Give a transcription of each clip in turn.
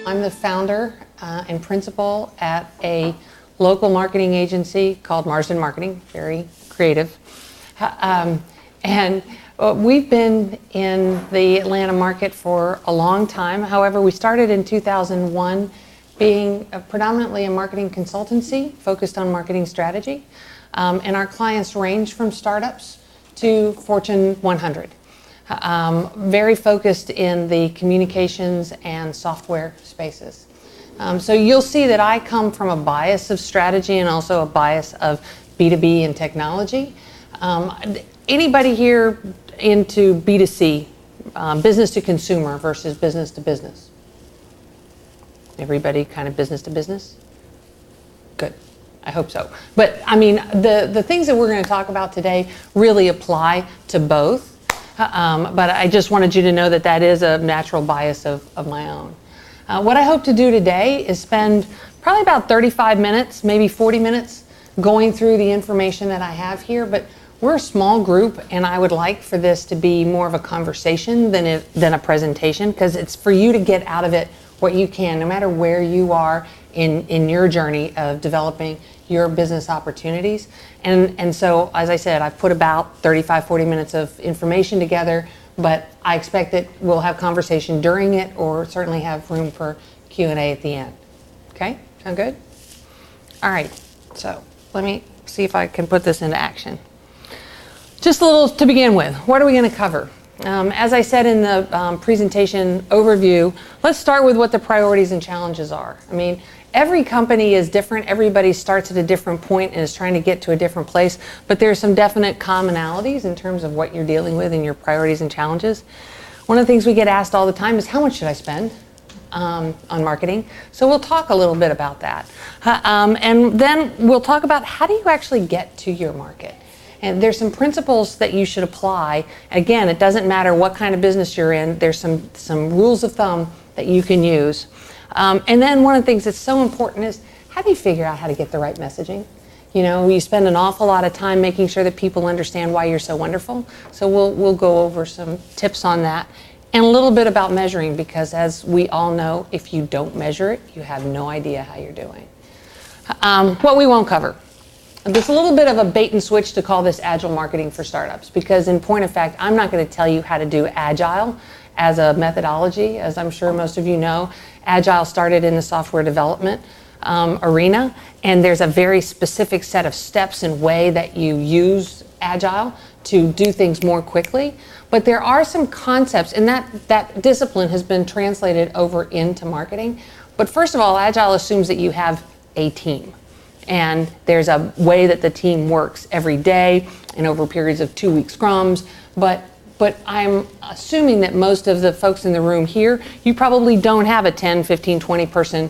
I'm the founder and principal at a local marketing agency called Marsden Marketing, very creative. And we've been in the Atlanta market for a long time. However, we started in 2001 being predominantly a marketing consultancy focused on marketing strategy. And our clients range from startups to Fortune 100. Very focused in the communications and software spaces. So you'll see that I come from a bias of strategy and also a bias of B2B and technology. Anybody here into B2C, business to consumer versus business to business? Everybody kind of business to business? Good. I hope so. But I mean, the things that we're going to talk about today really apply to both. But I just wanted you to know that that is a natural bias of my own. What I hope to do today is spend probably about 35 minutes, maybe 40 minutes, going through the information that I have here. But we're a small group, and I would like for this to be more of a conversation than a presentation, because it's for you to get out of it what you can, no matter where you are in your journey of developing your business opportunities. And so, as I said, I put about 35, 40 minutes of information together, but I expect that we'll have conversation during it or certainly have room for Q&A at the end. Okay? Sound good? All right. So let me see if I can put this into action. Just a little to begin with. What are we going to cover? As I said in the presentation overview, let's start with what the priorities and challenges are. I mean, every company is different. Everybody starts at a different point and is trying to get to a different place, but there's some definite commonalities in terms of what you're dealing with and your priorities and challenges. One of the things we get asked all the time is, how much should I spend on marketing? So we'll talk a little bit about that. And then we'll talk about, how do you actually get to your market? And there's some principles that you should apply. Again, it doesn't matter what kind of business you're in. There's some rules of thumb that you can use. And then one of the things that's so important is, how do you figure out how to get the right messaging? You know, you spend an awful lot of time making sure that people understand why you're so wonderful. So we'll go over some tips on that. And a little bit about measuring, because as we all know, if you don't measure it, you have no idea how you're doing. What we won't cover. There's a little bit of a bait and switch to call this Agile marketing for startups, because in point of fact, I'm not going to tell you how to do Agile as a methodology. As I'm sure most of you know, Agile started in the software development arena, and there's a very specific set of steps and way that you use Agile to do things more quickly. But there are some concepts, and that discipline has been translated over into marketing. But first of all, Agile assumes that you have a team. And there's a way that the team works every day and over periods of 2-week scrums. But I'm assuming that most of the folks in the room here, you probably don't have a 10, 15, 20 person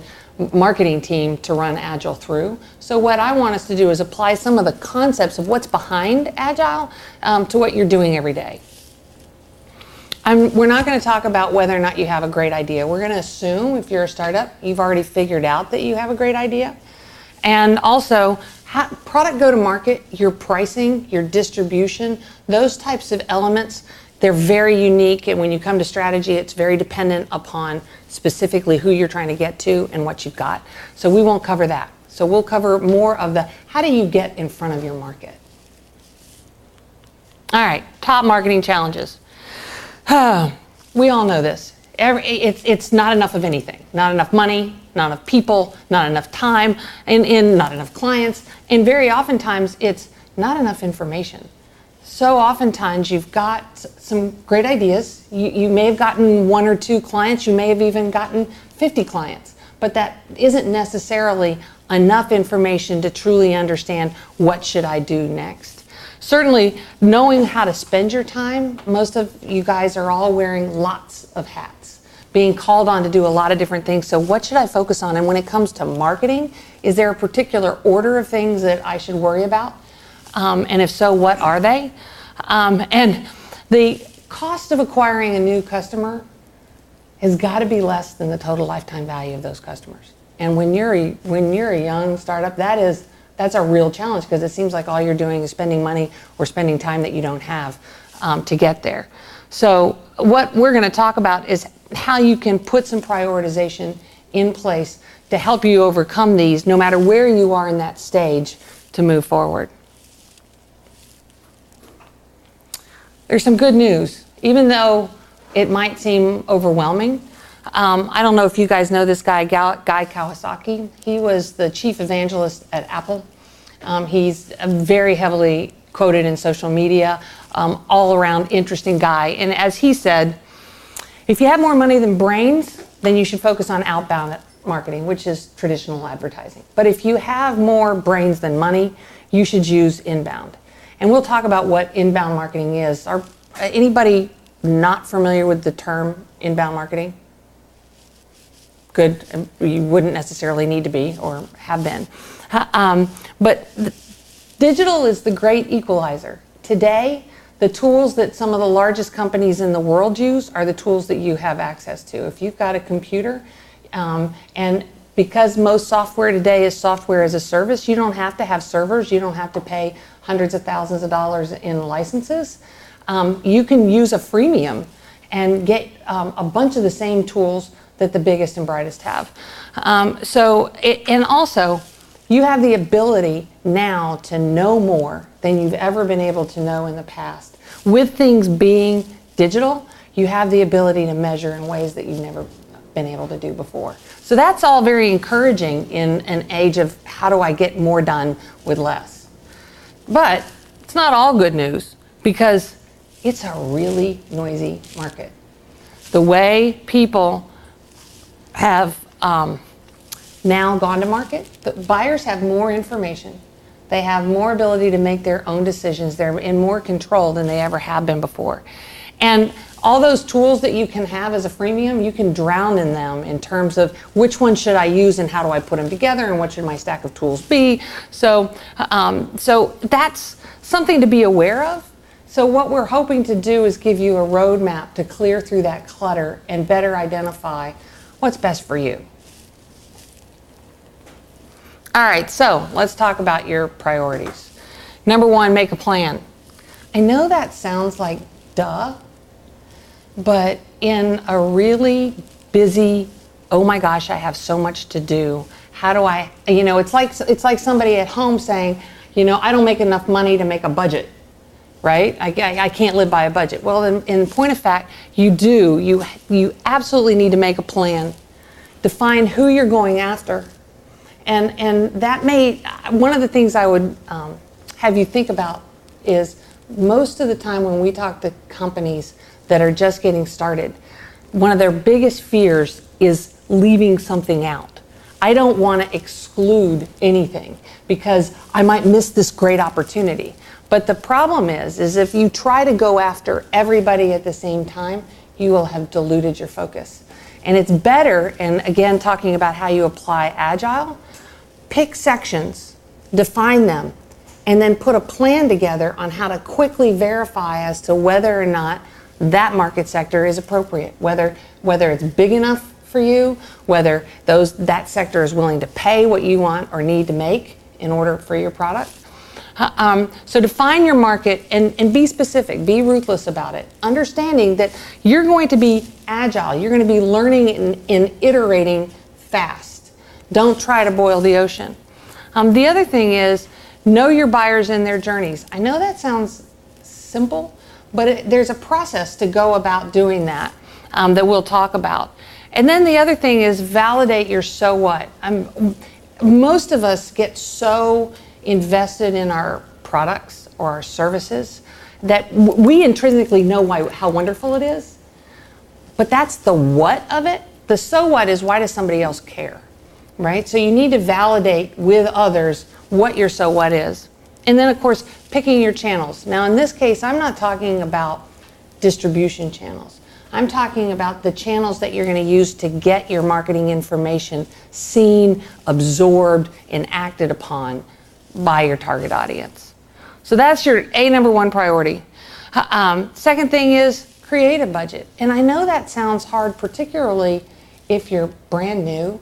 marketing team to run Agile through. So what I want us to do is apply some of the concepts of what's behind Agile to what you're doing every day. We're not going to talk about whether or not you have a great idea. We're going to assume, if you're a startup, you've already figured out that you have a great idea. And also, product go-to-market, your pricing, your distribution, those types of elements, they're very unique. And when you come to strategy, it's very dependent upon specifically who you're trying to get to and what you've got. So we won't cover that. So we'll cover more of the, how do you get in front of your market? All right, top marketing challenges. We all know this. It's not enough of anything. Not enough money, not enough people, not enough time, and not enough clients. And very oftentimes, it's not enough information. So oftentimes, you've got some great ideas. You may have gotten 1 or 2 clients. You may have even gotten 50 clients. But that isn't necessarily enough information to truly understand, what should I do next? Certainly, knowing how to spend your time, most of you guys are all wearing lots of hats, being called on to do a lot of different things. So what should I focus on? And when it comes to marketing, is there a particular order of things that I should worry about? And if so, what are they? And the cost of acquiring a new customer has got to be less than the total lifetime value of those customers. And when you're a young startup, that's a real challenge, because it seems like all you're doing is spending money or spending time that you don't have to get there. So what we're going to talk about is how you can put some prioritization in place to help you overcome these, no matter where you are in that stage, to move forward. There's some good news, even though it might seem overwhelming. I don't know if you guys know this guy, Guy Kawasaki. He was the chief evangelist at Apple. He's a very heavily quoted in social media, all around interesting guy. And as he said, if you have more money than brains, then you should focus on outbound marketing, which is traditional advertising. But if you have more brains than money, you should use inbound. And we'll talk about what inbound marketing is. Anybody not familiar with the term inbound marketing? Good. You wouldn't necessarily need to be or have been. But digital is the great equalizer. Today, the tools that some of the largest companies in the world use are the tools that you have access to. If you've got a computer, and because most software today is software as a service, you don't have to have servers, you don't have to pay hundreds of thousands of dollars in licenses. You can use a freemium and get a bunch of the same tools that the biggest and brightest have. And also, you have the ability now to know more than you've ever been able to know in the past. With things being digital, you have the ability to measure in ways that you've never been able to do before. So that's all very encouraging in an age of how do I get more done with less. But it's not all good news, because it's a really noisy market. The way people have now gone to market, the buyers have more information. They have more ability to make their own decisions. They're in more control than they ever have been before. And all those tools that you can have as a freemium, you can drown in them in terms of which one should I use and how do I put them together and what should my stack of tools be. So that's something to be aware of. So what we're hoping to do is give you a roadmap to clear through that clutter and better identify what's best for you. All right, so let's talk about your priorities. Number one, make a plan. I know that sounds like duh, but in a really busy, oh my gosh, I have so much to do. How do I, it's like somebody at home saying, I don't make enough money to make a budget, right? I can't live by a budget. Well, in point of fact, you do. You absolutely need to make a plan. Define who you're going after. And that one of the things I would have you think about is most of the time when we talk to companies that are just getting started, one of their biggest fears is leaving something out. I don't want to exclude anything because I might miss this great opportunity. But the problem is if you try to go after everybody at the same time, you will have diluted your focus. And it's better, and again, talking about how you apply Agile, pick sections, define them, and then put a plan together on how to quickly verify as to whether or not that market sector is appropriate, whether it's big enough for you, whether that sector is willing to pay what you want or need to make in order for your product. So define your market and be specific, be ruthless about it, understanding that you're going to be agile, you're going to be learning and iterating fast. Don't try to boil the ocean. The other thing is, know your buyers and their journeys. I know that sounds simple, but there's a process to go about doing that that we'll talk about. And then the other thing is validate your so what. Most of us get so invested in our products or our services that we intrinsically know how wonderful it is, but that's the what of it. The so what is, why does somebody else care, right? So you need to validate with others what your so what is. And then of course, picking your channels. Now in this case, I'm not talking about distribution channels. I'm talking about the channels that you're going to use to get your marketing information seen, absorbed, and acted upon by your target audience. So that's your number one priority. Second thing is create a budget. And I know that sounds hard, particularly if you're brand new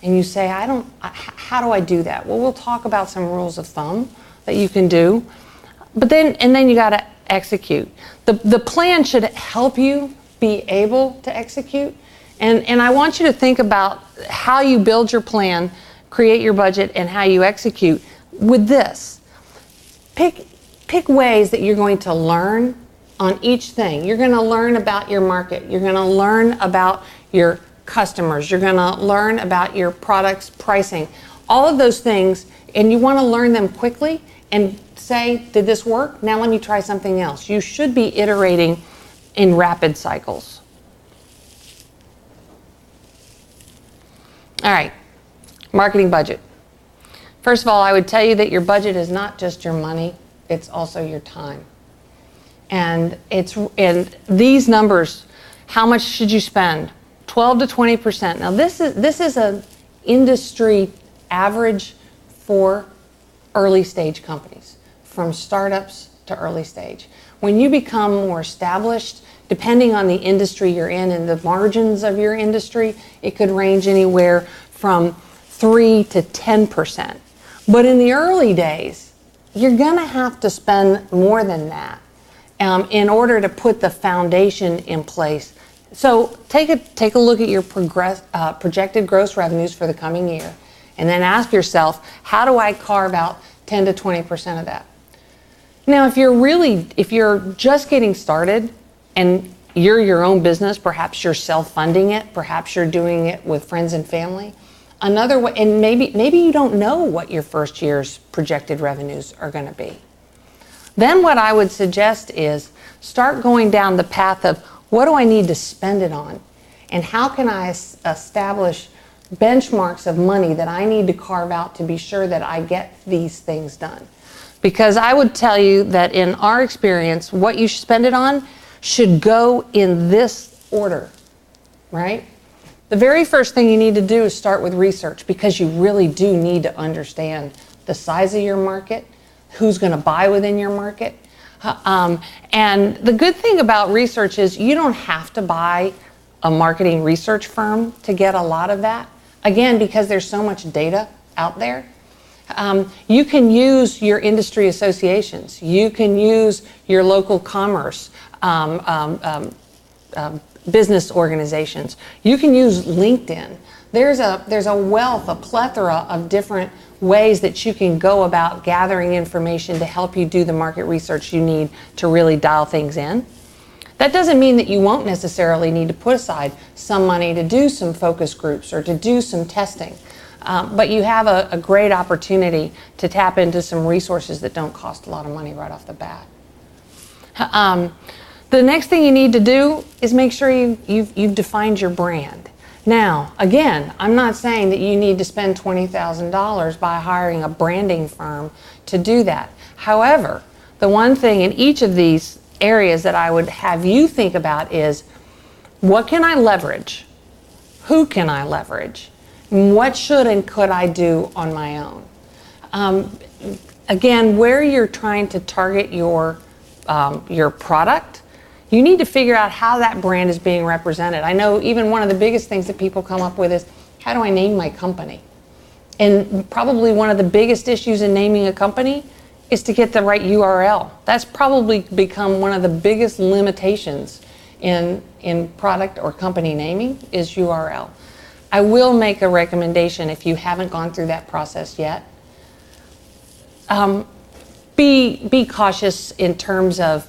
and you say, how do I do that? Well, we'll talk about some rules of thumb that you can do. But then you got to execute. The plan should help you be able to execute. And I want you to think about how you build your plan, create your budget, and how you execute with this. Pick ways that you're going to learn on each thing. You're going to learn about your market. You're going to learn about your customers. You're going to learn about your product's pricing. All of those things, and you want to learn them quickly and say, did this work? Now let me try something else. You should be iterating in rapid cycles. All right, marketing budget. First of all, I would tell you that your budget is not just your money, it's also your time. And these numbers, how much should you spend? 12 to 20%. Now this is an industry average for early stage companies, from startups to early stage. When you become more established, depending on the industry you're in and the margins of your industry, it could range anywhere from 3 to 10%. But in the early days, you're gonna have to spend more than that in order to put the foundation in place. So take a look at your projected gross revenues for the coming year, and then ask yourself, how do I carve out 10 to 20% of that? Now, if you're just getting started and you're your own business, perhaps you're self-funding it, perhaps you're doing it with friends and family. Another way, and maybe you don't know what your first year's projected revenues are going to be. Then what I would suggest is start going down the path of, what do I need to spend it on? And how can I establish benchmarks of money that I need to carve out to be sure that I get these things done? Because I would tell you that in our experience, what you spend it on should go in this order, right? The very first thing you need to do is start with research, because you really do need to understand the size of your market, who's going to buy within your market. And the good thing about research is you don't have to buy a marketing research firm to get a lot of that. Again, because there's so much data out there. You can use your industry associations. You can use your local commerce business organizations. You can use LinkedIn. There's a wealth, a plethora of different ways that you can go about gathering information to help you do the market research you need to really dial things in. That doesn't mean that you won't necessarily need to put aside some money to do some focus groups or to do some testing. But you have a great opportunity to tap into some resources that don't cost a lot of money right off the bat. The next thing you need to do is make sure you've defined your brand. Now, again, I'm not saying that you need to spend $20,000 by hiring a branding firm to do that. However, the one thing in each of these areas that I would have you think about is, what can I leverage? Who can I leverage? What should and could I do on my own? Again, where you're trying to target your product, you need to figure out how that brand is being represented. I know even one of the biggest things that people come up with is, how do I name my company? And probably one of the biggest issues in naming a company is to get the right URL. That's probably become one of the biggest limitations in product or company naming, is URL. I will make a recommendation if you haven't gone through that process yet. Be cautious in terms of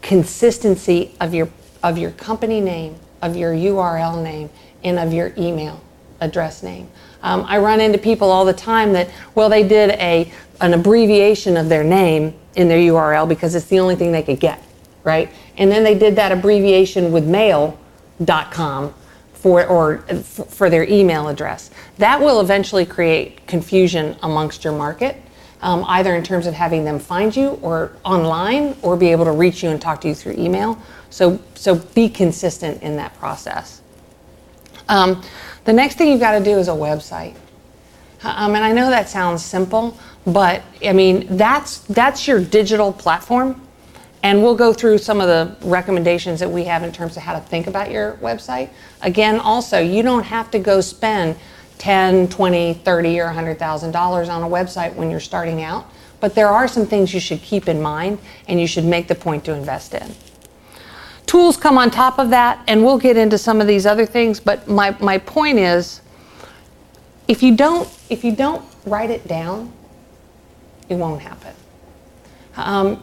consistency of your company name, of your URL name, and of your email address name. I run into people all the time that, well, they did an abbreviation of their name in their URL because it's the only thing they could get, right? And then they did that abbreviation with mail.com for their email address. That will eventually create confusion amongst your market. Either in terms of having them find you or online, or be able to reach you and talk to you through email. So be consistent in that process. The next thing you've got to do is a website. And I know that sounds simple, but I mean, that's your digital platform. And we'll go through some of the recommendations that we have in terms of how to think about your website. Again, also, you don't have to go spend $10, $20, $30, or $100,000 on a website when you're starting out, but there are some things you should keep in mind and you should make the point to invest in. Tools come on top of that, and we'll get into some of these other things, but my point is, if you don't write it down, it won't happen.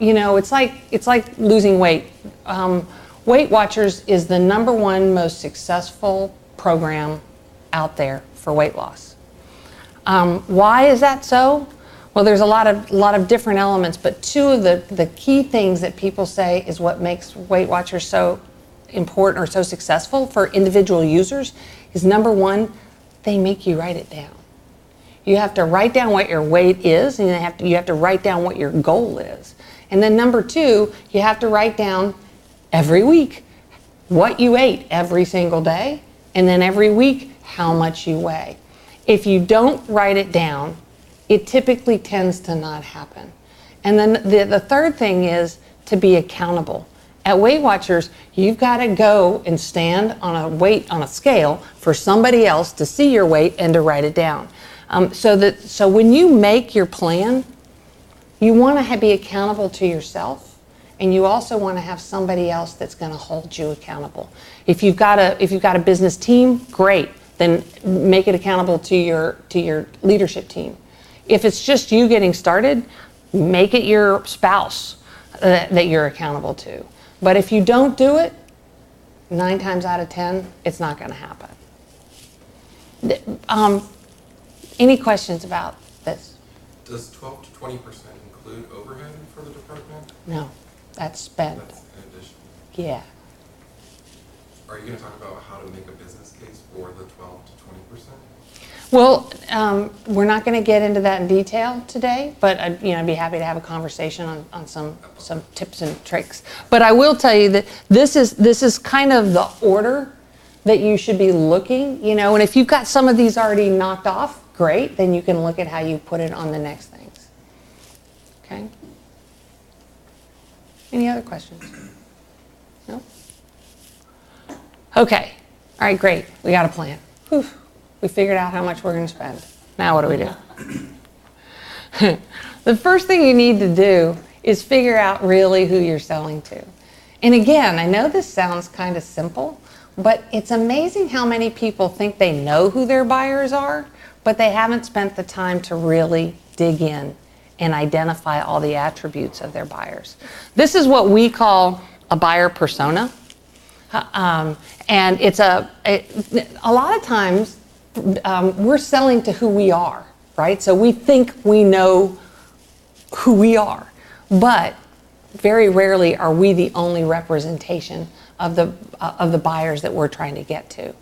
It's like losing weight. Weight Watchers is the #1 most successful program out there for weight loss. Why is that so? Well, there's a lot of different elements, but two of the key things that people say is what makes Weight Watchers so important or so successful for individual users is #1, they make you write it down. You have to write down what your weight is, and you have to write down what your goal is. And then #2, you have to write down every week what you ate every single day, and then every week how much you weigh. If you don't write it down, it typically tends to not happen. And then the third thing is to be accountable. At Weight Watchers, you've got to go and stand on a scale for somebody else to see your weight and to write it down. So when you make your plan, you want to be accountable to yourself, and you also want to have somebody else that's going to hold you accountable. If you've got a business team, great. Then make it accountable to your leadership team. If it's just you getting started, make it your spouse that you're accountable to. But if you don't do it, 9 times out of 10, it's not going to happen. Any questions about this? Does 12 to 20% include overhead for the department? No, that's spent. That's in addition. Yeah. Are you going to talk about how to make a business case for the 12 to 20%? Well, we're not going to get into that in detail today, but I'd be happy to have a conversation on some tips and tricks. But I will tell you that this is kind of the order that you should be looking, and if you've got some of these already knocked off, great, then you can look at how you put it on the next things. Okay? Any other questions? No? Okay. All right, great. We got a plan. Whew. We figured out how much we're going to spend. Now what do we do? The first thing you need to do is figure out really who you're selling to. And again, I know this sounds kind of simple, but it's amazing how many people think they know who their buyers are, but they haven't spent the time to really dig in and identify all the attributes of their buyers. This is what we call a buyer persona. And it's a lot of times we're selling to who we are, right? So we think we know who we are, but very rarely are we the only representation of the buyers that we're trying to get to.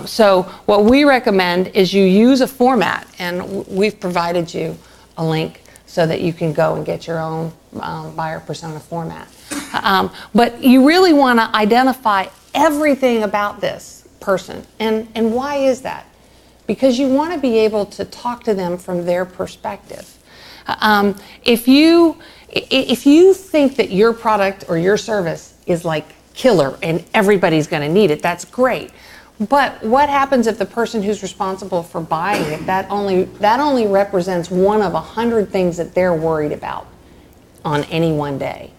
So what we recommend is you use a format, and we've provided you a link so that you can go and get your own buyer persona format. But you really want to identify everything about this person. And why is that? Because you want to be able to talk to them from their perspective. If you think that your product or your service is like killer and everybody's going to need it, that's great. But what happens if the person who's responsible for buying it, that only represents one of 100 things that they're worried about on any one day?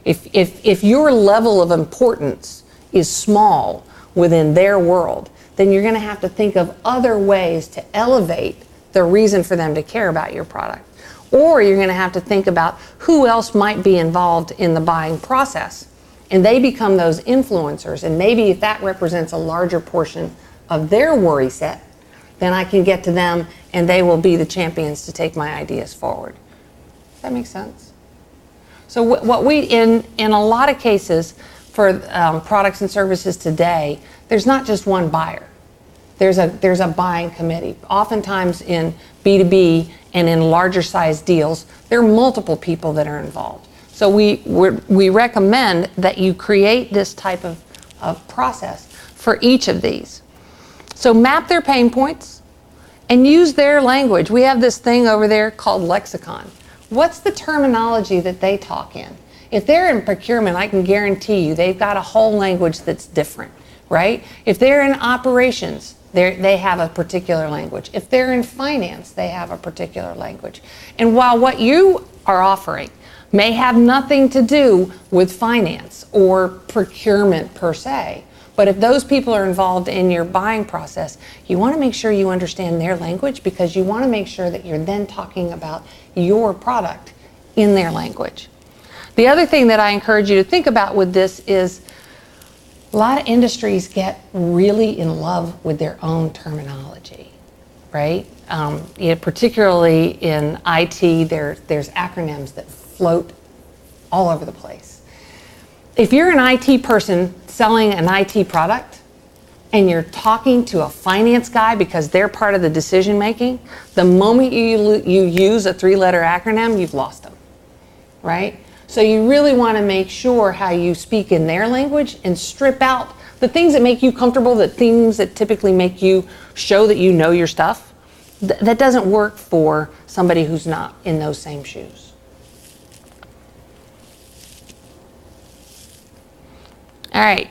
If your level of importance is small within their world, then you're going to have to think of other ways to elevate the reason for them to care about your product. Or you're going to have to think about who else might be involved in the buying process. And they become those influencers. And maybe if that represents a larger portion of their worry set, then I can get to them and they will be the champions to take my ideas forward. Does that make sense? So what we, in a lot of cases for products and services today, there's not just one buyer. There's a buying committee. Oftentimes in B2B and in larger size deals, there are multiple people that are involved. So we recommend that you create this type of process for each of these. So map their pain points and use their language. We have this thing over there called lexicon. What's the terminology that they talk in? If they're in procurement, I can guarantee you they've got a whole language that's different, right? If they're in operations, they have a particular language. If they're in finance, they have a particular language. And while what you are offering may have nothing to do with finance or procurement per se, But if those people are involved in your buying process, you want to make sure you understand their language, because you want to make sure that you're then talking about your product in their language. The other thing that I encourage you to think about with this is a lot of industries get really in love with their own terminology, right? Particularly in IT, there's acronyms that float all over the place. If you're an IT person selling an IT product and you're talking to a finance guy because they're part of the decision making, the moment you use a 3-letter acronym, you've lost them, right? So you really want to make sure how you speak in their language and strip out the things that make you comfortable, the things that typically make you show that you know your stuff. That doesn't work for somebody who's not in those same shoes. All right.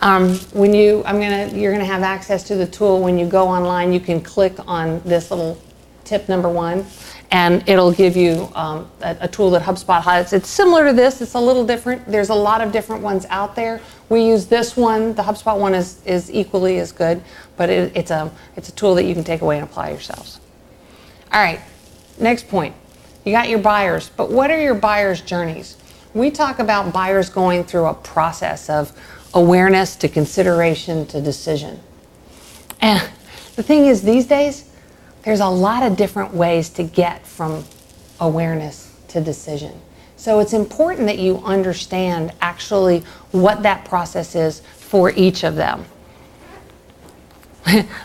You're going to have access to the tool when you go online. You can click on this little tip number 1, and it'll give you a tool that HubSpot has. It's similar to this. It's a little different. There's a lot of different ones out there. We use this one. The HubSpot one is equally as good, but it's a tool that you can take away and apply yourselves. All right. Next point. You got your buyers, but what are your buyers' journeys? We talk about buyers going through a process of awareness to consideration to decision. And the thing is, these days, there's a lot of different ways to get from awareness to decision. So it's important that you understand actually what that process is for each of them.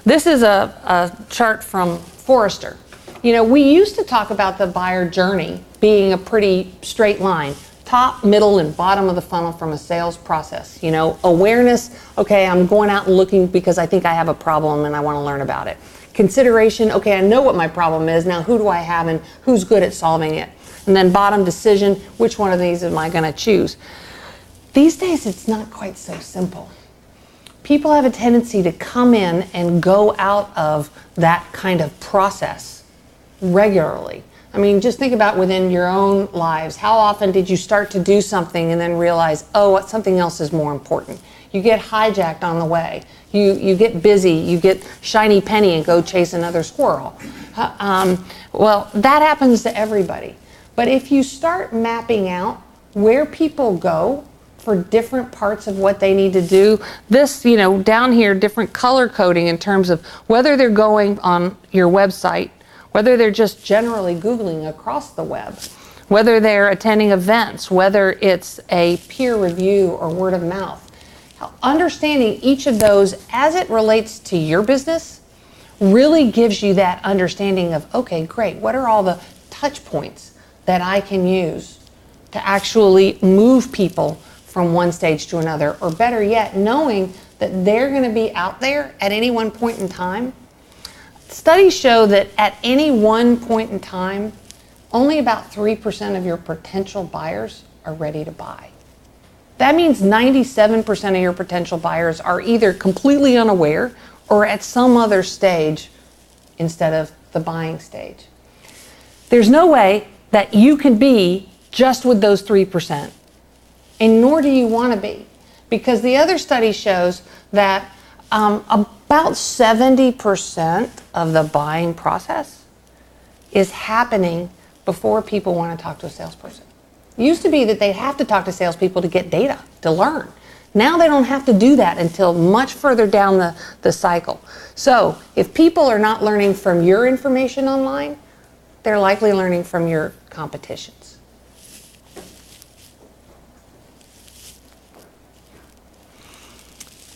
This is a chart from Forrester. We used to talk about the buyer journey being a pretty straight line. Top, middle, and bottom of the funnel from a sales process. Awareness, okay, I'm going out and looking because I think I have a problem and I want to learn about it. Consideration, okay, I know what my problem is. Now who do I have and who's good at solving it? And then bottom, decision, which one of these am I going to choose? These days, it's not quite so simple. People have a tendency to come in and go out of that kind of process regularly. I mean, just think about within your own lives. How often did you start to do something and then realize, oh, something else is more important? You get hijacked on the way. You get busy. You get shiny penny and go chase another squirrel. Well, that happens to everybody. But if you start mapping out where people go for different parts of what they need to do, this, down here, different color coding in terms of whether they're going on your website, whether they're just generally Googling across the web, whether they're attending events, whether it's a peer review or word of mouth. Understanding each of those as it relates to your business really gives you that understanding of, okay, great, what are all the touch points that I can use to actually move people from one stage to another, or better yet, knowing that they're going to be out there at any one point in time. Studies show that at any one point in time, only about 3% of your potential buyers are ready to buy. That means 97% of your potential buyers are either completely unaware or at some other stage instead of the buying stage. There's no way that you can be just with those 3%, and nor do you want to be, because the other study shows that about 70% of the buying process is happening before people want to talk to a salesperson. It used to be that they have to talk to salespeople to get data, to learn. Now they don't have to do that until much further down the cycle. So if people are not learning from your information online, they're likely learning from your competitions.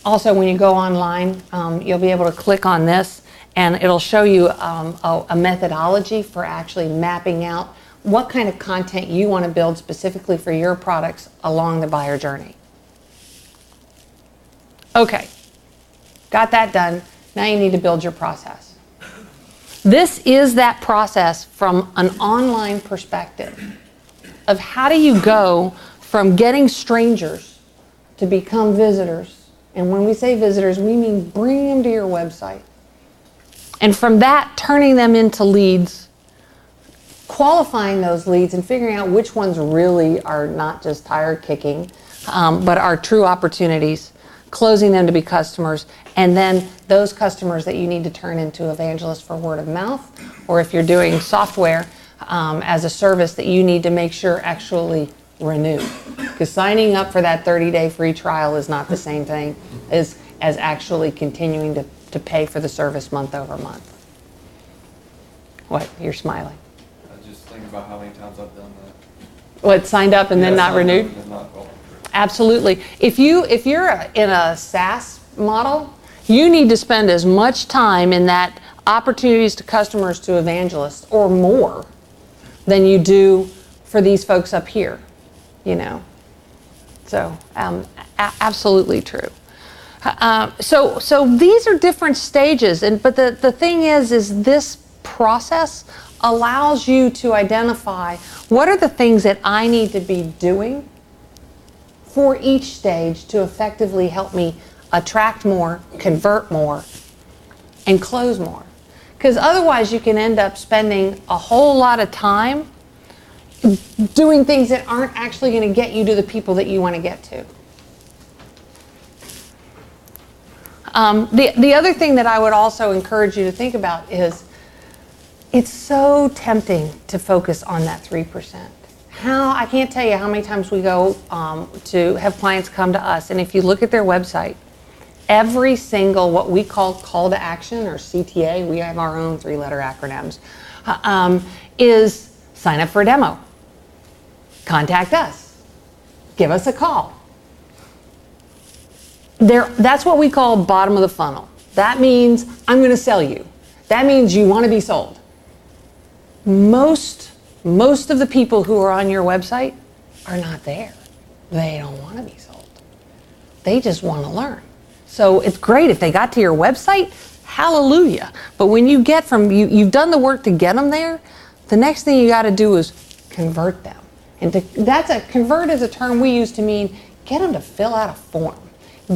Also, when you go online, you'll be able to click on this and it'll show you a methodology for actually mapping out what kind of content you want to build specifically for your products along the buyer journey. Okay, got that done. Now you need to build your process. This is that process from an online perspective of how do you go from getting strangers to become visitors. And when we say visitors, we mean bringing them to your website. And from that, turning them into leads, qualifying those leads and figuring out which ones really are not just tire kicking, but are true opportunities, closing them to be customers, and then those customers that you need to turn into evangelists for word of mouth, or if you're doing software as a service that you need to make sure actually renew. Because signing up for that 30-day free trial is not the same thing as actually continuing to pay for the service month over month. What? You're smiling. I just think about how many times I've done that. What, signed up and then not renewed? And not followed through. Absolutely. If you're in a SaaS model, you need to spend as much time in that opportunities to customers to evangelists or more than you do for these folks up here, you know. So absolutely true. So these are different stages, but the thing is this process allows you to identify what are the things that I need to be doing for each stage to effectively help me attract more, convert more, and close more. Because otherwise you can end up spending a whole lot of time doing things that aren't actually going to get you to the people that you want to get to. The other thing that I would also encourage you to think about is it's so tempting to focus on that 3%. I can't tell you how many times we go to have clients come to us, and if you look at their website, every single what we call to action, or CTA, we have our own 3-letter acronyms, is sign up for a demo, contact us, give us a call. That's what we call bottom of the funnel. That means I'm going to sell you. That means you want to be sold. Most of the people who are on your website are not there. They don't want to be sold. They just want to learn. So it's great if they got to your website, hallelujah. But when you get you've done the work to get them there, the next thing you got to do is convert them. And convert is a term we use to mean get them to fill out a form.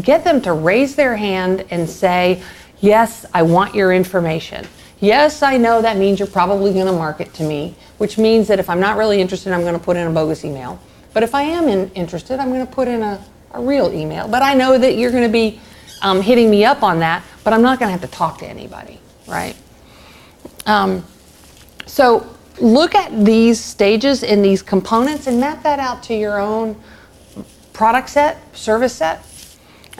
Get them to raise their hand and say, yes, I want your information. Yes, I know that means you're probably going to market to me, which means that if I'm not really interested, I'm going to put in a bogus email. But if I am interested, I'm going to put in a real email. But I know that you're going to be hitting me up on that, but I'm not going to have to talk to anybody, right? So look at these stages and these components and map that out to your own product set, service set,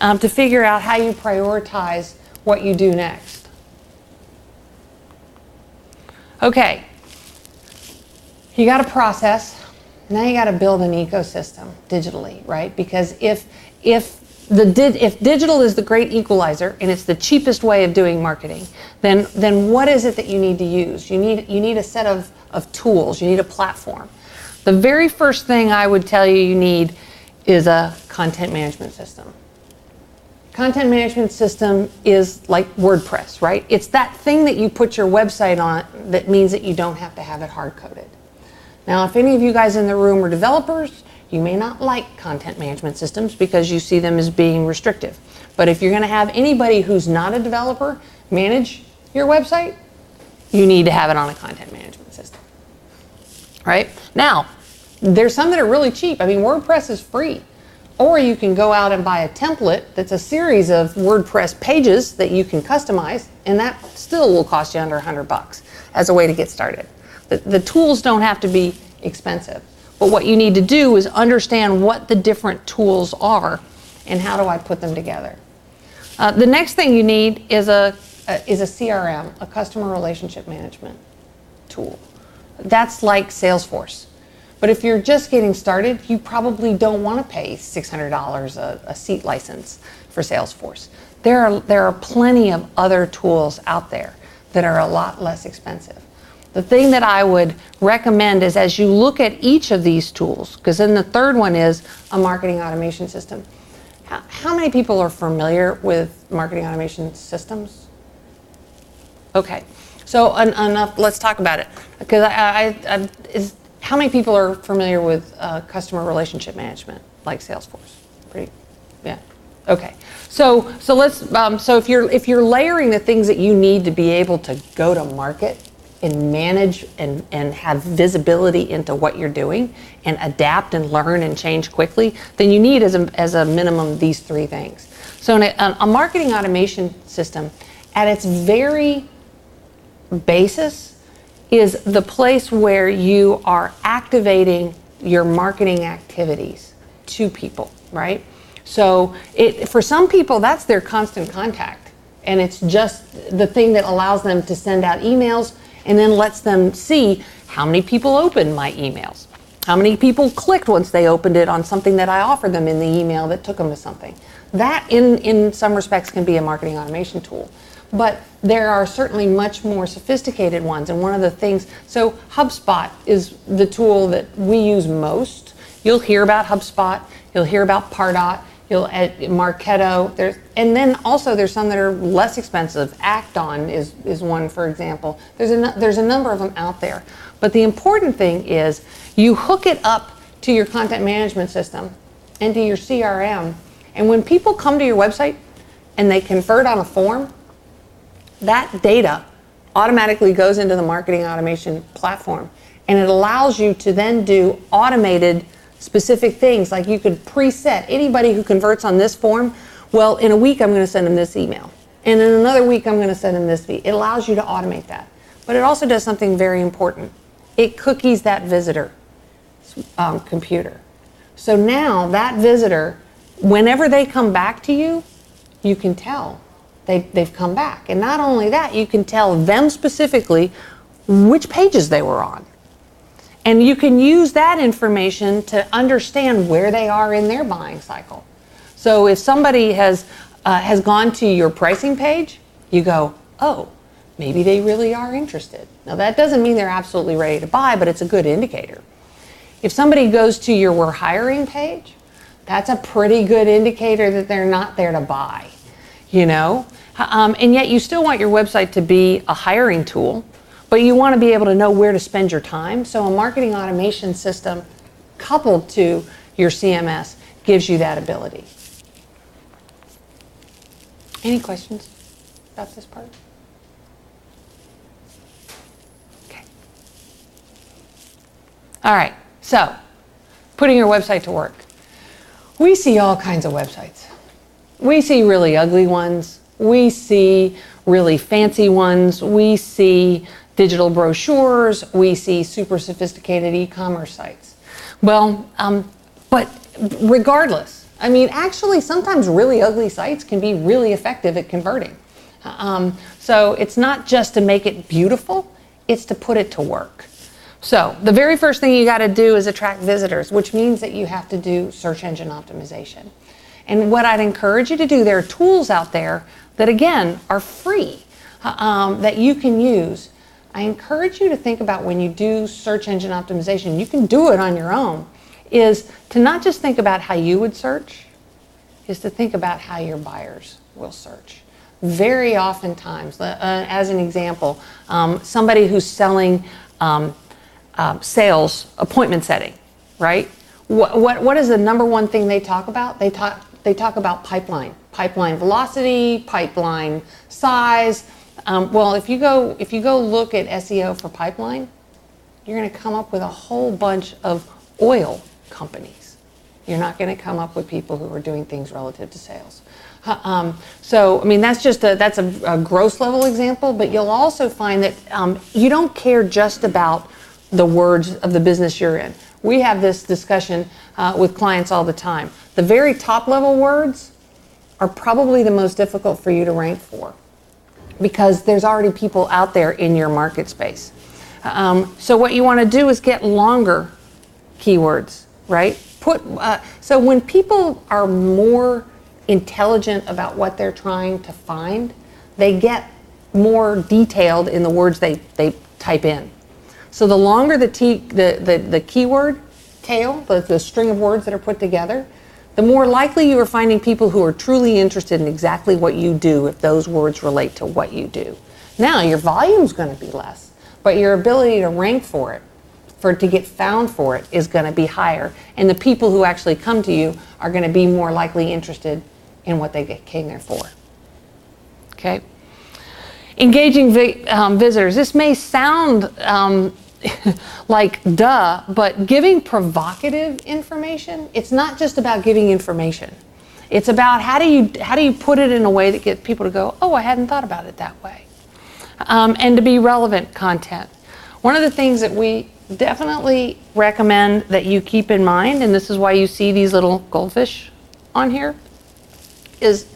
to figure out how you prioritize what you do next. Okay, you got a process. Now you got to build an ecosystem digitally, right? Because if digital is the great equalizer and it's the cheapest way of doing marketing, then what is it that you need to use? You need a set of tools. You need a platform. The very first thing I would tell you need is a content management system. Content management system is like WordPress, right? It's that thing that you put your website on that means that you don't have to have it hard-coded. Now, if any of you guys in the room are developers, you may not like content management systems because you see them as being restrictive. But if you're going to have anybody who's not a developer manage your website, you need to have it on a content management system, right? Now, there's some that are really cheap. I mean, WordPress is free. Or you can go out and buy a template that's a series of WordPress pages that you can customize, and that still will cost you under $100 as a way to get started. The tools don't have to be expensive, but what you need to do is understand what the different tools are and how do I put them together. The next thing you need is a CRM, a customer relationship management tool. That's like Salesforce. But if you're just getting started, you probably don't want to pay $600 a seat license for Salesforce. There are plenty of other tools out there that are a lot less expensive. The thing that I would recommend is as you look at each of these tools, because then the third one is a marketing automation system. How many people are familiar with marketing automation systems? Okay, so enough, let's talk about it. Because how many people are familiar with customer relationship management, like Salesforce? Yeah. Okay. So let's. So if you're layering the things that you need to be able to go to market and manage and have visibility into what you're doing and adapt and learn and change quickly, then you need as a minimum these three things. So in a marketing automation system, at its very basis, is the place where you are activating your marketing activities to people, right? So for some people, that's their constant contact. And it's just the thing that allows them to send out emails and then lets them see how many people opened my emails, how many people clicked once they opened it on something that I offered them in the email that took them to something. That, in some respects, can be a marketing automation tool. But there are certainly much more sophisticated ones. And one of the things, so HubSpot is the tool that we use most. You'll hear about HubSpot, you'll hear about Pardot, you'll add Marketo. And then also there's some that are less expensive. Acton is one, for example. There's a number of them out there. But the important thing is you hook it up to your content management system and to your CRM. And when people come to your website and they convert on a form, that data automatically goes into the marketing automation platform. And it allows you to then do automated specific things, like you could preset anybody who converts on this form. Well, in a week, I'm going to send them this email. And in another week, I'm going to send them this. It allows you to automate that. But it also does something very important. It cookies that visitor computer. So now that visitor, whenever they come back to you, you can tell they've come back. And not only that, you can tell them specifically which pages they were on. And you can use that information to understand where they are in their buying cycle. So if somebody has gone to your pricing page, you go, oh, maybe they really are interested. Now that doesn't mean they're absolutely ready to buy, but it's a good indicator. If somebody goes to your we're hiring page, that's a pretty good indicator that they're not there to buy, you know? And yet you still want your website to be a hiring tool, but you want to be able to know where to spend your time. So a marketing automation system coupled to your CMS gives you that ability. Any questions about this part? Okay. All right, so putting your website to work. We see all kinds of websites. We see really ugly ones. We see really fancy ones. We see digital brochures. We see super sophisticated e-commerce sites. Well, but regardless, I mean, actually, sometimes really ugly sites can be really effective at converting. So it's not just to make it beautiful, it's to put it to work. So the very first thing you got to do is attract visitors, which means that you have to do search engine optimization. And what I'd encourage you to do, there are tools out there that, again, are free that you can use. I encourage you to think about when you do search engine optimization, you can do it on your own, is to not just think about how you would search, is to think about how your buyers will search. Very oftentimes, as an example, somebody who's selling sales appointment setting, right? What is the number one thing they talk about? They talk about pipeline velocity, pipeline size. Well, if you go look at SEO for pipeline, you're going to come up with a whole bunch of oil companies. You're not going to come up with people who are doing things relative to sales. So, I mean, that's a gross level example, but you'll also find that you don't care just about the words of the business you're in. We have this discussion with clients all the time. The very top level words are probably the most difficult for you to rank for because there's already people out there in your market space. So what you want to do is get longer keywords, right? So when people are more intelligent about what they're trying to find, they get more detailed in the words they type in. So the longer the keyword tail, the string of words that are put together, the more likely you are finding people who are truly interested in exactly what you do if those words relate to what you do. Now, your volume's going to be less, but your ability to rank for it, to get found for it, is going to be higher. And the people who actually come to you are going to be more likely interested in what they came there for. Okay? Engaging visitors. This may sound like duh, but giving provocative information, it's not just about giving information. It's about how do you put it in a way that gets people to go, oh, I hadn't thought about it that way. And to be relevant content. One of the things that we definitely recommend that you keep in mind, and this is why you see these little goldfish on here, is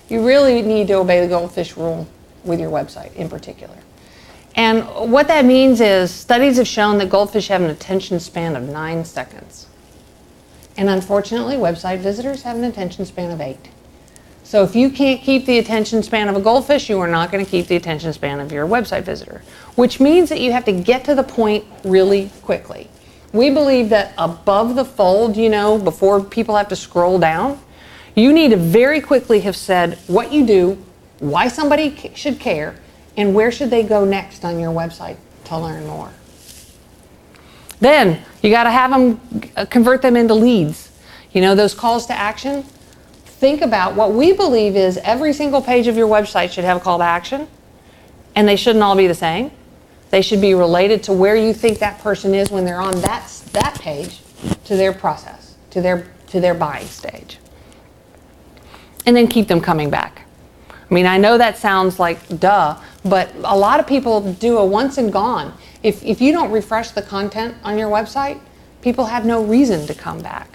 you really need to obey the goldfish rule with your website in particular. And what that means is studies have shown that goldfish have an attention span of 9 seconds. And unfortunately, website visitors have an attention span of 8. So if you can't keep the attention span of a goldfish, you are not going to keep the attention span of your website visitor, which means that you have to get to the point really quickly. We believe that above the fold, before people have to scroll down, you need to very quickly have said what you do, why somebody should care, and where should they go next on your website to learn more. Then you got to have them convert them into leads. Those calls to action. Think about what we believe is every single page of your website should have a call to action, and they shouldn't all be the same. They should be related to where you think that person is when they're on that page, to their process, to their buying stage. And then keep them coming back. I know that sounds like duh, but a lot of people do a once and gone. If you don't refresh the content on your website, people have no reason to come back.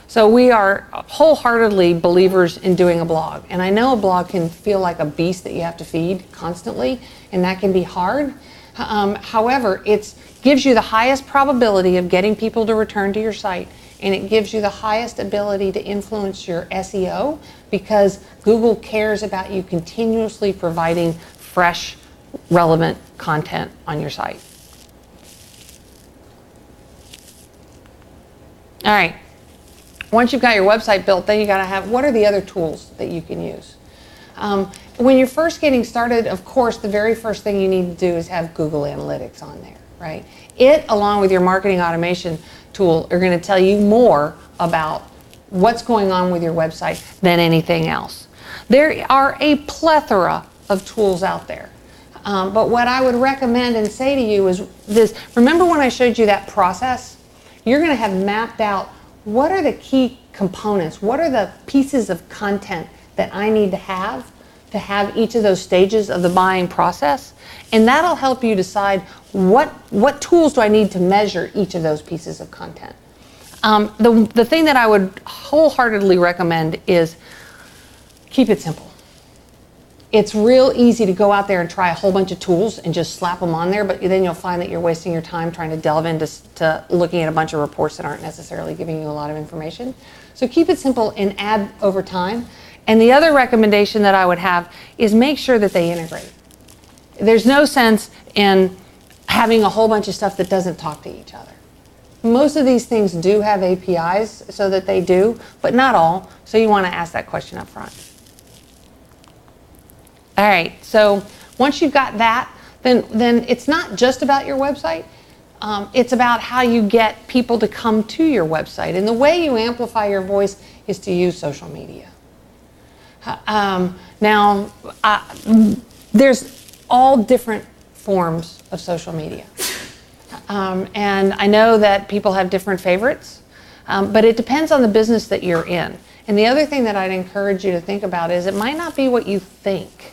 So we are wholeheartedly believers in doing a blog. And I know a blog can feel like a beast that you have to feed constantly, and that can be hard. However, it gives you the highest probability of getting people to return to your site, and it gives you the highest ability to influence your SEO because Google cares about you continuously providing fresh, relevant content on your site. All right. Once you've got your website built, then you got to have, what are the other tools that you can use? When you're first getting started, of course, the very first thing you need to do is have Google Analytics on there, right? It, along with your marketing automation tool, are going to tell you more about what's going on with your website than anything else. There are a plethora of tools out there. But what I would recommend and say to you is this. Remember when I showed you that process? You're going to have mapped out what are the key components, what are the pieces of content that I need to have each of those stages of the buying process. And that'll help you decide what tools do I need to measure each of those pieces of content. The thing that I would wholeheartedly recommend is keep it simple. It's real easy to go out there and try a whole bunch of tools and just slap them on there, but then you'll find that you're wasting your time trying to delve into looking at a bunch of reports that aren't necessarily giving you a lot of information. So keep it simple and add over time. And the other recommendation that I would have is make sure that they integrate. There's no sense in having a whole bunch of stuff that doesn't talk to each other. Most of these things do have APIs so that they do, but not all. So you want to ask that question up front. All right, so once you've got that, then it's not just about your website. It's about how you get people to come to your website. And the way you amplify your voice is to use social media. There's all different forms of social media. And I know that people have different favorites, but it depends on the business that you're in. And the other thing that I'd encourage you to think about is it might not be what you think.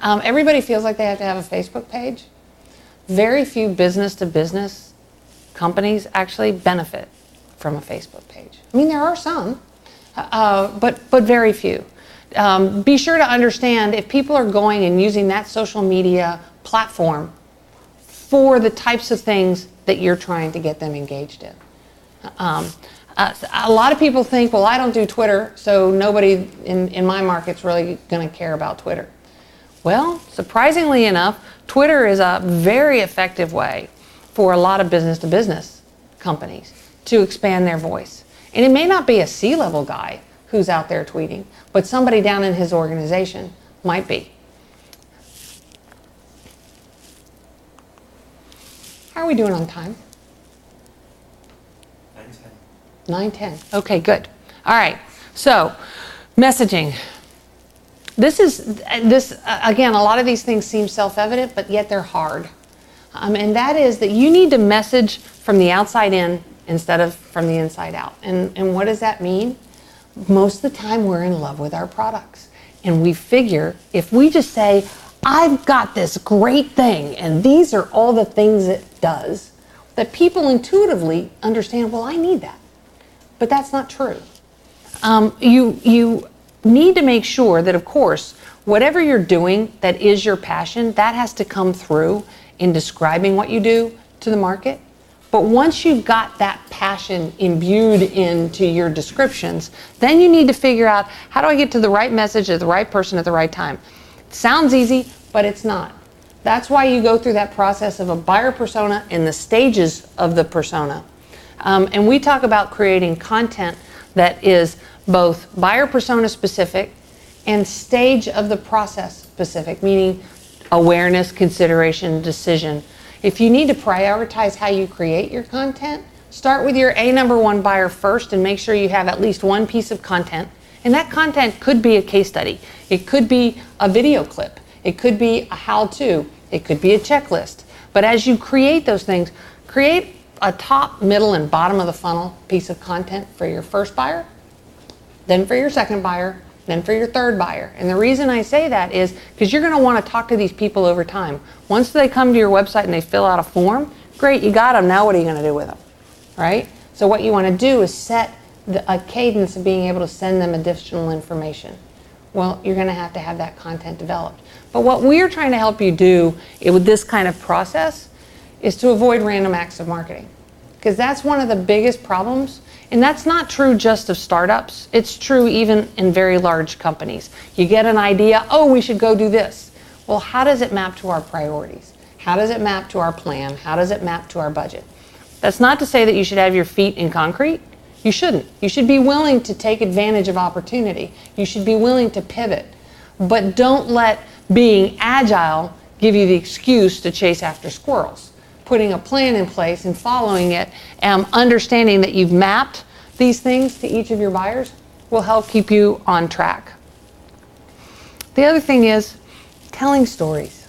Everybody feels like they have to have a Facebook page. Very few business-to-business companies actually benefit from a Facebook page. I mean, there are some, but very few. Be sure to understand if people are going and using that social media platform for the types of things that you're trying to get them engaged in. A lot of people think, well, I don't do Twitter, so nobody in my market's really going to care about Twitter. Well, surprisingly enough, Twitter is a very effective way for a lot of business-to-business companies to expand their voice. And it may not be a C-level guy who's out there tweeting, but somebody down in his organization might be. How are we doing on time? 9:10. 9:10. Okay, good. All right. So, messaging. Again, a lot of these things seem self-evident, but yet they're hard. And that is that you need to message from the outside in instead of from the inside out. And what does that mean? Most of the time we're in love with our products. And we figure if we just say, I've got this great thing and these are all the things it does, that people intuitively understand, well, I need that. But that's not true. You need to make sure that, of course, whatever you're doing that is your passion, that has to come through in describing what you do to the market. But once you've got that passion imbued into your descriptions, then you need to figure out, how do I get to the right message at the right person at the right time? It sounds easy, but it's not. That's why you go through that process of a buyer persona and the stages of the persona. And we talk about creating content that is both buyer persona specific and stage of the process specific, meaning awareness, consideration, decision. If you need to prioritize how you create your content, start with your number one buyer first and make sure you have at least one piece of content. And that content could be a case study. It could be a video clip. It could be a how-to. It could be a checklist. But as you create those things, create a top, middle, and bottom of the funnel piece of content for your first buyer, then for your second buyer, then for your third buyer. And the reason I say that is because you're going to want to talk to these people over time. Once they come to your website and they fill out a form, great, you got them. Now what are you going to do with them, right? So what you want to do is set a cadence of being able to send them additional information. Well, you're going to have that content developed. But what we're trying to help you do with this kind of process is to avoid random acts of marketing. Because that's one of the biggest problems. And that's not true just of startups. It's true even in very large companies. You get an idea, oh, we should go do this. Well, how does it map to our priorities? How does it map to our plan? How does it map to our budget? That's not to say that you should have your feet in concrete. You shouldn't. You should be willing to take advantage of opportunity. You should be willing to pivot. But don't let being agile give you the excuse to chase after squirrels. Putting a plan in place and following it and understanding that you've mapped these things to each of your buyers will help keep you on track. The other thing is telling stories.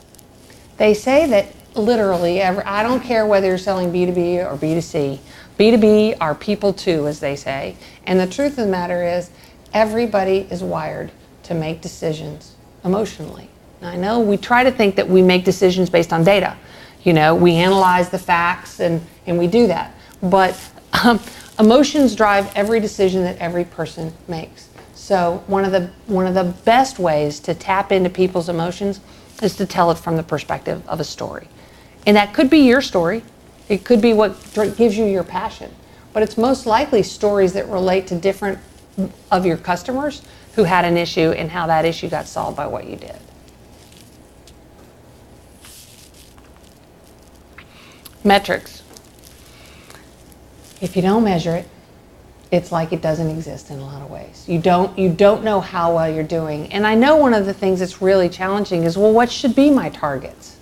They say that literally, I don't care whether you're selling B2B or B2C, B2B are people too, as they say. And the truth of the matter is everybody is wired to make decisions emotionally. Now, I know we try to think that we make decisions based on data. You know, we analyze the facts and we do that. But emotions drive every decision that every person makes. So one of the best ways to tap into people's emotions is to tell it from the perspective of a story. And that could be your story. It could be what gives you your passion. But it's most likely stories that relate to different of your customers who had an issue and how that issue got solved by what you did. Metrics. If you don't measure it, it's like it doesn't exist in a lot of ways. You don't know how well you're doing. And I know one of the things that's really challenging is, well, what should be my targets?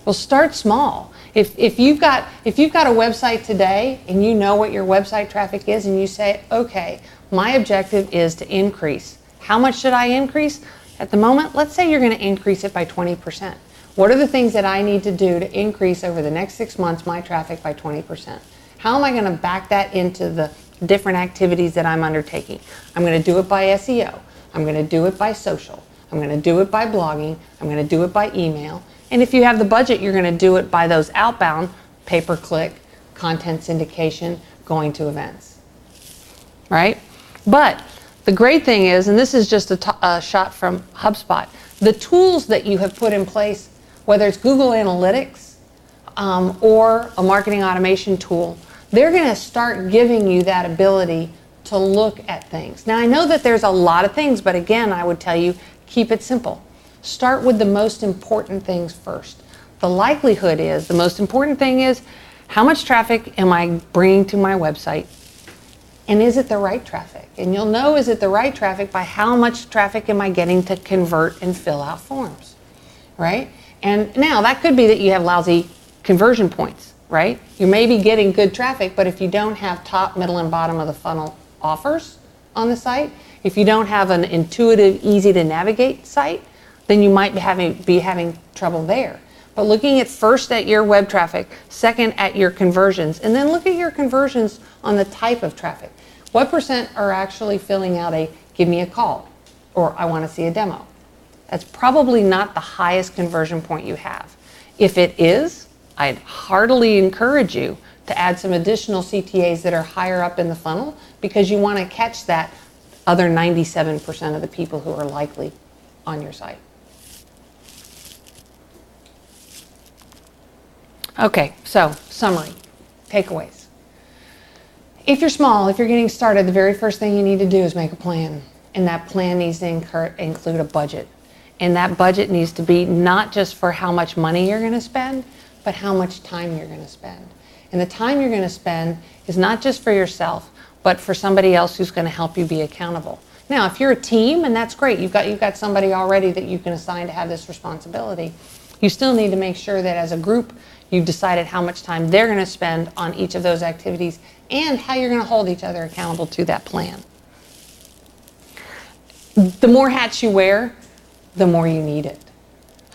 Well, start small. If you've got a website today and you know what your website traffic is and you say, okay, my objective is to increase. How much should I increase? At the moment, let's say you're going to increase it by 20%. What are the things that I need to do to increase over the next 6 months my traffic by 20%? How am I going to back that into the different activities that I'm undertaking? I'm going to do it by SEO. I'm going to do it by social. I'm going to do it by blogging. I'm going to do it by email. And if you have the budget, you're going to do it by those outbound, pay-per-click, content syndication, going to events, right? But the great thing is, and this is just a shot from HubSpot, the tools that you have put in place, whether it's Google Analytics or a marketing automation tool, they're going to start giving you that ability to look at things. Now, I know that there's a lot of things, but again, I would tell you, keep it simple. Start with the most important things first. The likelihood is, the most important thing is, how much traffic am I bringing to my website? And is it the right traffic? And you'll know, is it the right traffic by how much traffic am I getting to convert and fill out forms, right? And now that could be that you have lousy conversion points, right? You may be getting good traffic, but if you don't have top, middle, and bottom of the funnel offers on the site, If you don't have an intuitive, easy to navigate site, then you might be having trouble there. But looking at first at your web traffic, second at your conversions, and then look at your conversions on the type of traffic. What percent are actually filling out a give me a call or I want to see a demo? That's probably not the highest conversion point you have. If it is, I'd heartily encourage you to add some additional CTAs that are higher up in the funnel, because you want to catch that other 97% of the people who are likely on your site. Okay, so summary, takeaways. If you're small, if you're getting started, the very first thing you need to do is make a plan. And that plan needs to include a budget. And that budget needs to be not just for how much money you're going to spend, but how much time you're going to spend. And the time you're going to spend is not just for yourself, but for somebody else who's going to help you be accountable. Now, if you're a team, and that's great, you've got somebody already that you can assign to have this responsibility, you still need to make sure that as a group, you've decided how much time they're going to spend on each of those activities and how you're going to hold each other accountable to that plan. The more hats you wear, the more you need it.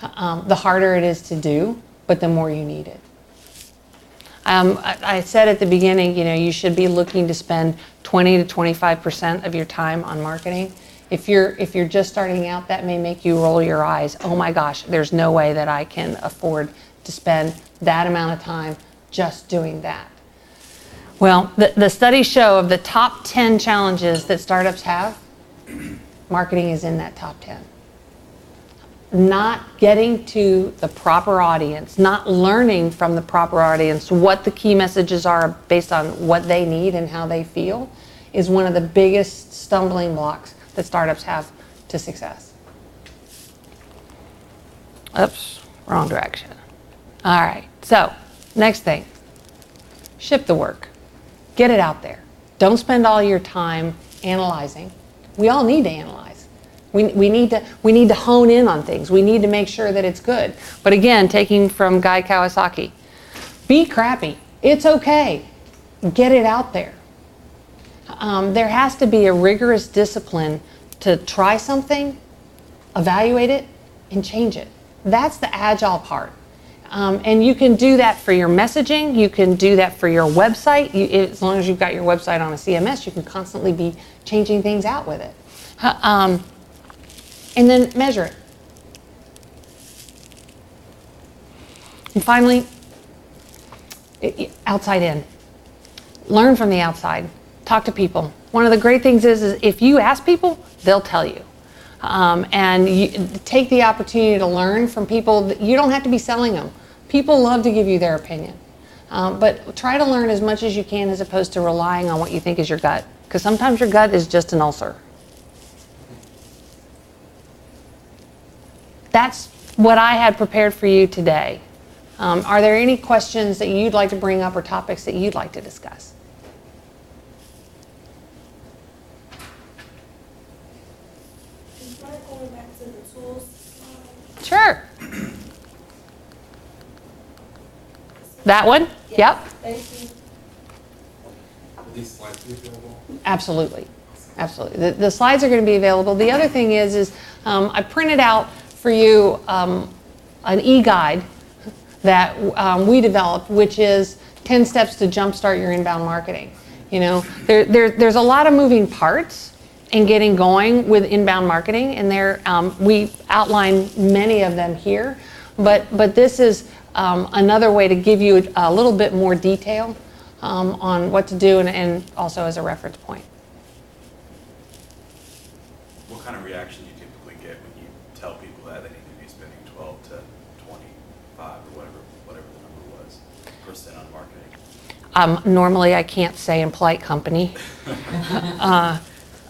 The harder it is to do, but the more you need it. I said at the beginning, you should be looking to spend 20 to 25% of your time on marketing. If you're just starting out, that may make you roll your eyes. Oh my gosh, there's no way that I can afford to spend that amount of time just doing that. Well, the studies show of the top 10 challenges that startups have, marketing is in that top 10. Not getting to the proper audience, not learning from the proper audience what the key messages are based on what they need and how they feel, is one of the biggest stumbling blocks that startups have to success. Oops, wrong direction. All right, so next thing, ship the work. Get it out there. Don't spend all your time analyzing. We all need to analyze. We need to hone in on things. We need to make sure that it's good. But again, taking from Guy Kawasaki, be crappy. It's okay. Get it out there. There has to be a rigorous discipline to try something, evaluate it, and change it. That's the agile part. And you can do that for your messaging. You can do that for your website. As long as you've got your website on a CMS, you can constantly be changing things out with it. And then measure it. And finally, outside in. Learn from the outside. Talk to people. One of the great things is if you ask people, they'll tell you. And you take the opportunity to learn from people. You don't have to be selling them. People love to give you their opinion. But try to learn as much as you can as opposed to relying on what you think is your gut. Because sometimes your gut is just an ulcer. That's what I had prepared for you today. Are there any questions that you'd like to bring up or topics that you'd like to discuss? Going back to the tools. Sure. That one? Yep. Thank you. Will these slides be available? Absolutely. Absolutely. The slides are going to be available. The other thing is I printed out for you an e-guide that we developed, which is 10 steps to jumpstart your inbound marketing. There's a lot of moving parts in getting going with inbound marketing, and we outline many of them here, but this is another way to give you a little bit more detail on what to do, and also as a reference point. What kind of reaction do you typically get when you tell people that they need to be spending 12 to 25 or whatever the number was % on marketing? Normally I can't say in polite company.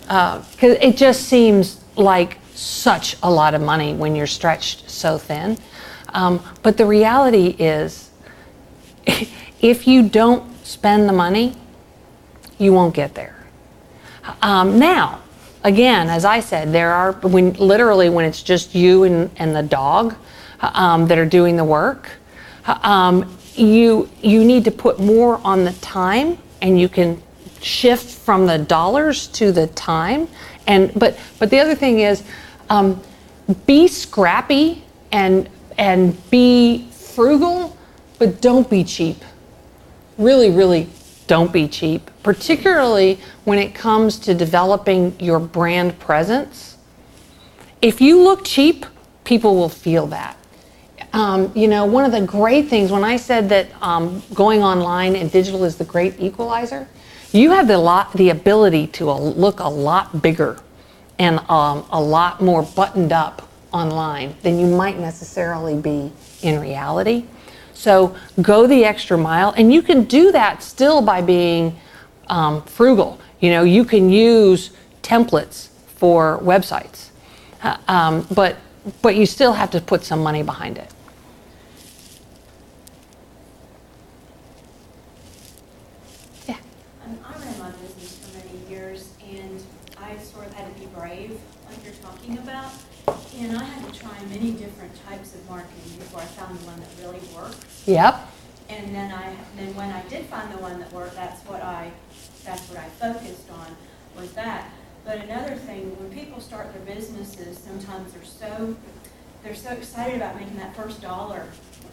Because it just seems like such a lot of money when you're stretched so thin. But the reality is, if you don't spend the money, you won't get there. Now, again, as I said, there are, when it's just you and the dog that are doing the work, you need to put more on the time, and you can shift from the dollars to the time, But the other thing is, be scrappy and be frugal, but don't be cheap. Really, really don't be cheap, particularly when it comes to developing your brand presence. If you look cheap, people will feel that. One of the great things, when I said that going online and digital is the great equalizer, you have the ability to look a lot bigger and a lot more buttoned up online than you might necessarily be in reality. So go the extra mile, and you can do that still by being frugal. You can use templates for websites, but you still have to put some money behind it. Yeah. I ran my business for many years, and I sort of had to be brave, like you're talking about. And I had to try many different types of marketing before I found the one that really worked. Yep. And then when I did find the one that worked, that's what I focused on, was that. But another thing, when people start their businesses, sometimes they're so excited about making that first dollar.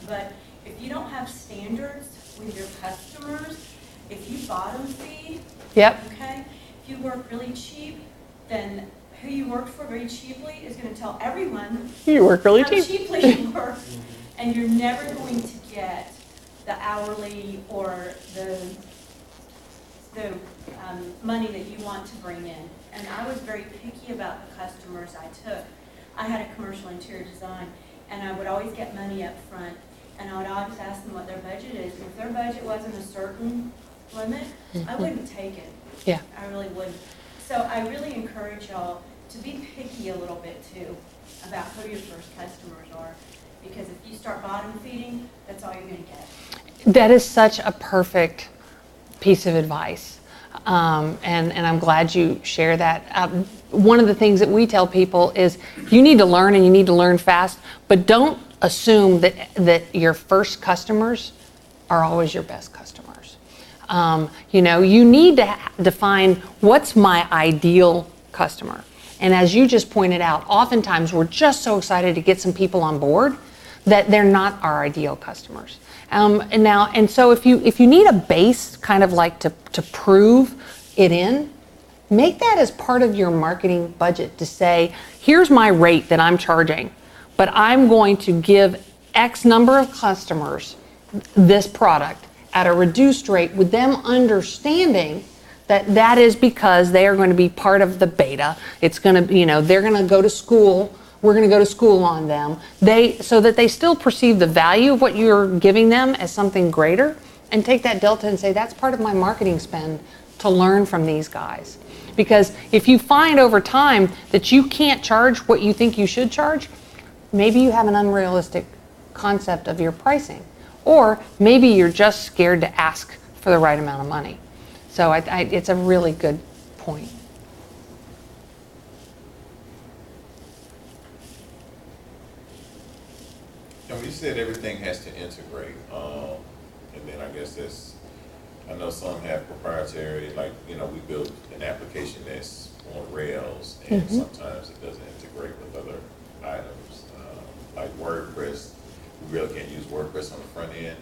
But if you don't have standards with your customers, if you bottom feed, Yep. okay, if you work really cheap, then who you worked for very cheaply is going to tell everyone You work really how cheap. cheaply you work, and you're never going to get the hourly or the money that you want to bring in. And I was very picky about the customers I took. I had a commercial interior design, and I would always get money up front, and I would always ask them what their budget is. And if their budget wasn't a certain limit, I wouldn't take it. Yeah. I really wouldn't. So I really encourage y'all to be picky a little bit too about who your first customers are, because if you start bottom feeding, that's all you're going to get. That is such a perfect piece of advice. And I'm glad you share that. One of the things that we tell people is you need to learn, and you need to learn fast, but don't assume that your first customers are always your best customers. You need to define what's my ideal customer. And as you just pointed out, oftentimes we're just so excited to get some people on board that they're not our ideal customers. And so if you need a base kind of like to prove it in, make that as part of your marketing budget to say, here's my rate that I'm charging, but I'm going to give X number of customers this product at a reduced rate, with them understanding that is because they are going to be part of the beta. It's going to, they're going to go to school. We're going to go to school on them. So that they still perceive the value of what you're giving them as something greater, and take that delta and say, that's part of my marketing spend to learn from these guys. Because if you find over time that you can't charge what you think you should charge, maybe you have an unrealistic concept of your pricing. Or maybe you're just scared to ask for the right amount of money. So it's a really good point. You said everything has to integrate, and then I guess I know some have proprietary, like, we build an application that's on Rails, and sometimes it doesn't integrate with other items, like WordPress. We really can't use WordPress on the front end.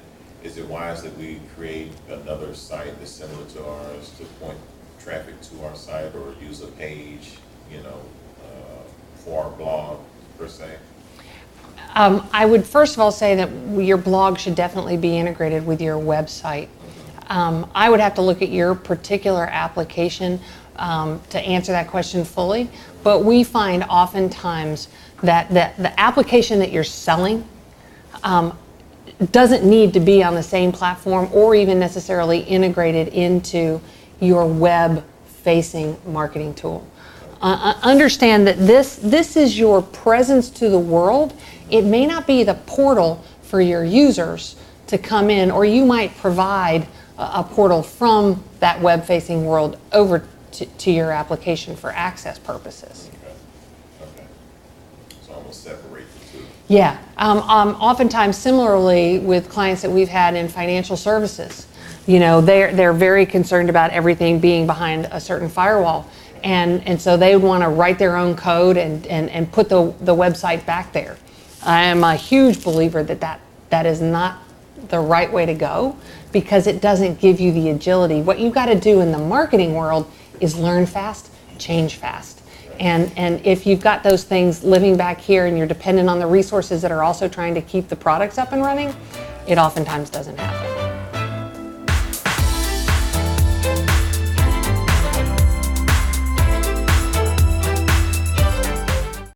Is it wise that we create another site that's similar to ours to point traffic to our site, or use a page, for our blog per se? I would first of all say that your blog should definitely be integrated with your website. I would have to look at your particular application to answer that question fully, but we find oftentimes that the application that you're selling doesn't need to be on the same platform or even necessarily integrated into your web-facing marketing tool. Understand that this is your presence to the world. It may not be the portal for your users to come in, or you might provide a portal from that web-facing world over to your application for access purposes. Okay. So almost separate the two. Yeah. Oftentimes, similarly with clients that we've had in financial services, they're very concerned about everything being behind a certain firewall. And so they would want to write their own code and put the website back there. I am a huge believer that is not the right way to go, because it doesn't give you the agility. What you've got to do in the marketing world is learn fast, change fast. And if you've got those things living back here and you're dependent on the resources that are also trying to keep the products up and running, it oftentimes doesn't happen.